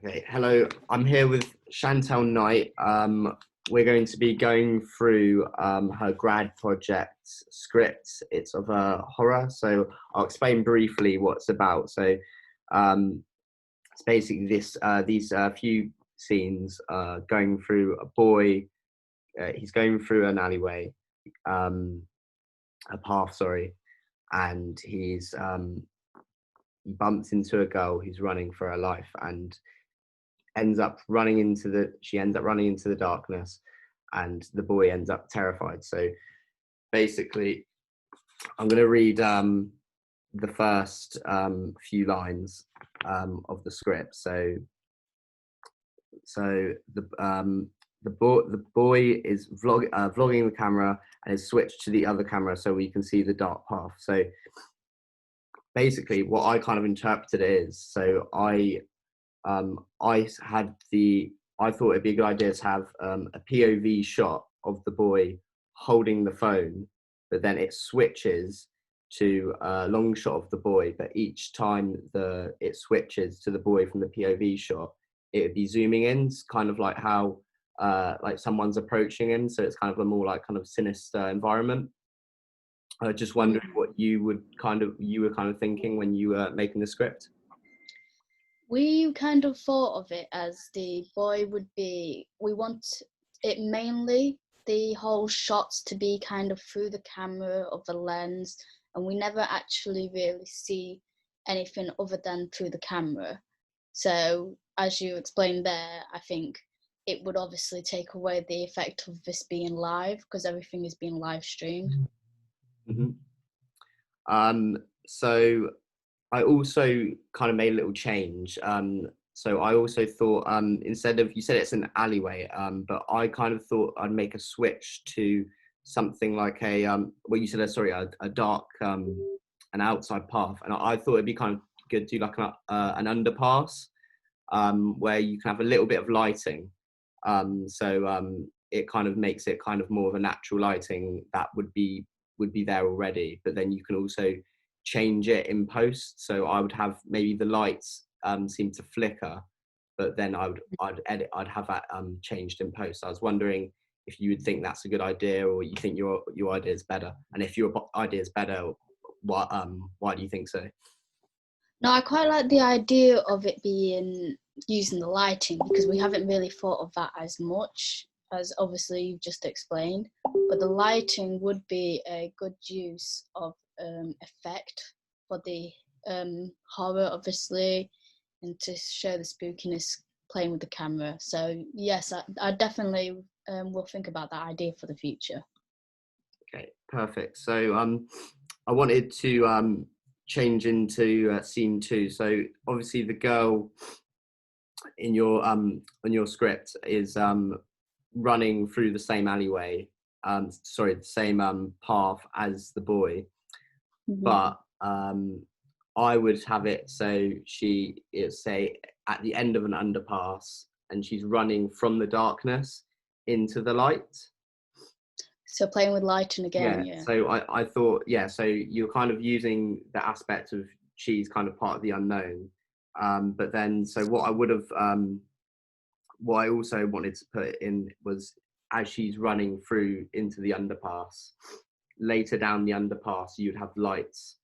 Okay, hello. I'm here with Chantelle Knight. We're going to be going through her grad project script. It's of a horror, so I'll explain briefly what it's about. So it's basically these few scenes going through a boy. He's going through an alleyway, a path, sorry, and he bumps into a girl who's running for her life and she ends up running into the darkness, and the boy ends up terrified. So basically I'm going to read the first few lines of the script. So the boy is vlogging the camera and is switched to the other camera so we can see the dark path. So basically what I kind of interpreted it is, so I thought it'd be a good idea to have a POV shot of the boy holding the phone, but then it switches to a long shot of the boy. But each time it switches to the boy from the POV shot, it would be zooming in, kind of like how like someone's approaching him. So it's kind of a more like kind of sinister environment. I just wondering what you were kind of thinking when you were making the script. We kind of thought of it as the boy would be, we want it mainly, the whole shots to be kind of through the camera of the lens, and we never actually really see anything other than through the camera. So as you explained there, I think it would obviously take away the effect of this being live, because everything is being live streamed. Mm-hmm. So I also kind of made a little change. So I also thought, instead of, you said it's an alleyway, but I kind of thought I'd make a switch to something like well, you said, a dark, an outside path. And I thought it'd be kind of good to do like an underpass, where you can have a little bit of lighting. It kind of makes it kind of more of a natural lighting that would be there already, but then you can also change it in post. So I would have maybe the lights seem to flicker, but then I'd have that changed in post. I was wondering if you would think that's a good idea, or you think your idea is better, and if your idea is better, why do you think so? No, I quite like the idea of it being using the lighting, because we haven't really thought of that as much as obviously you've just explained, but the lighting would be a good use of effect for the horror, obviously, and to show the spookiness playing with the camera. So yes, I definitely will think about that idea for the future. Okay, perfect. So I wanted to change into scene 2. So obviously the girl in your on your script is running through the same alleyway, the same path as the boy. Mm-hmm. But I would have it so she is, say, at the end of an underpass, and she's running from the darkness into the light. So playing with lighting again, yeah. So I thought, so you're kind of using the aspect of she's kind of part of the unknown. But then, so what I also wanted to put in was, as she's running through into the underpass, later down the underpass, you'd have lights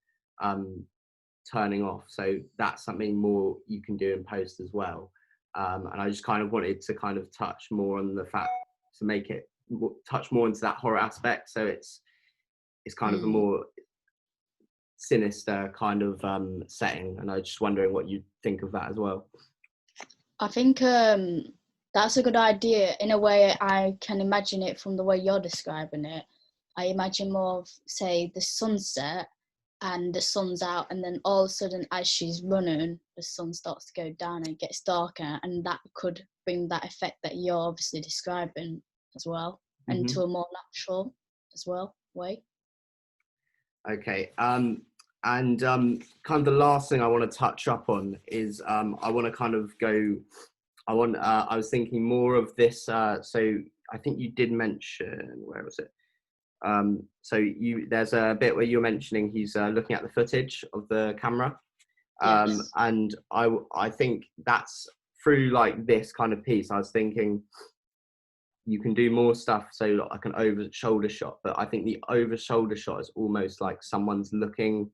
turning off. So that's something more you can do in post as well. And I just kind of wanted to kind of touch more on the fact, to make it touch more into that horror aspect. So it's kind of a more sinister kind of setting. And I was just wondering what you think of that as well. I think that's a good idea. In a way, I can imagine it from the way you're describing it. I imagine more of, say, the sunset, and the sun's out, and then all of a sudden, as she's running, the sun starts to go down and it gets darker, and that could bring that effect that you're obviously describing as well, and to a more natural as well way. Okay. And kind of the last thing I want to touch up on is I want to kind of go. I was thinking more of this. So I think you did mention, where was it? So there's a bit where you're mentioning he's looking at the footage of the camera, yes. And I think that's through like this kind of piece, I was thinking you can do more stuff, so like an over shoulder shot, but I think the over shoulder shot is almost like someone's looking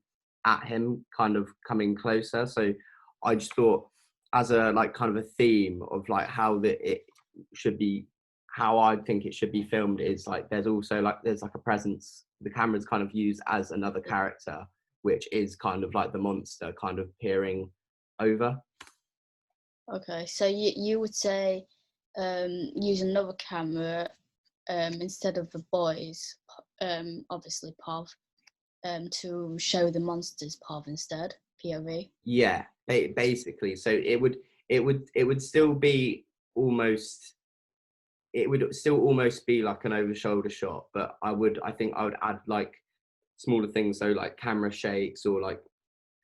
at him, kind of coming closer. So I just thought, as a like kind of a theme of like how it should be, how I think it should be filmed, is like there's also like there's like a presence, the camera's kind of used as another character, which is kind of like the monster kind of peering over. Okay, so you would say use another camera instead of the boys, obviously POV, to show the monsters POV instead, POV. Yeah, basically. So it would still be almost, it would still almost be like an over shoulder shot, but I think I would add like smaller things, so like camera shakes, or like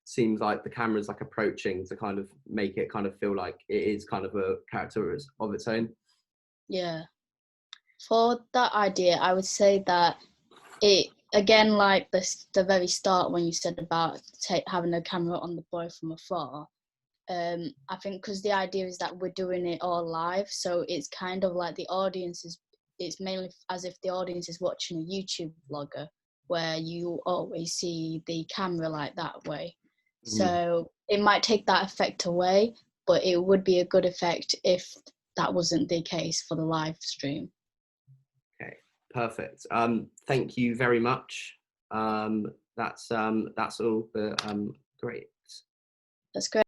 seems like the camera's like approaching, to kind of make it kind of feel like it is kind of a character of its own. Yeah. For that idea, I would say that it, again, like the very start when you said about having a camera on the boy from afar. I think because the idea is that we're doing it all live, so it's kind of like the audience is, it's mainly as if the audience is watching a YouTube vlogger, where you always see the camera like that way. Mhm. So it might take that effect away, but it would be a good effect if that wasn't the case for the live stream. Okay, perfect. Thank you very much. That's all. Great. That's great.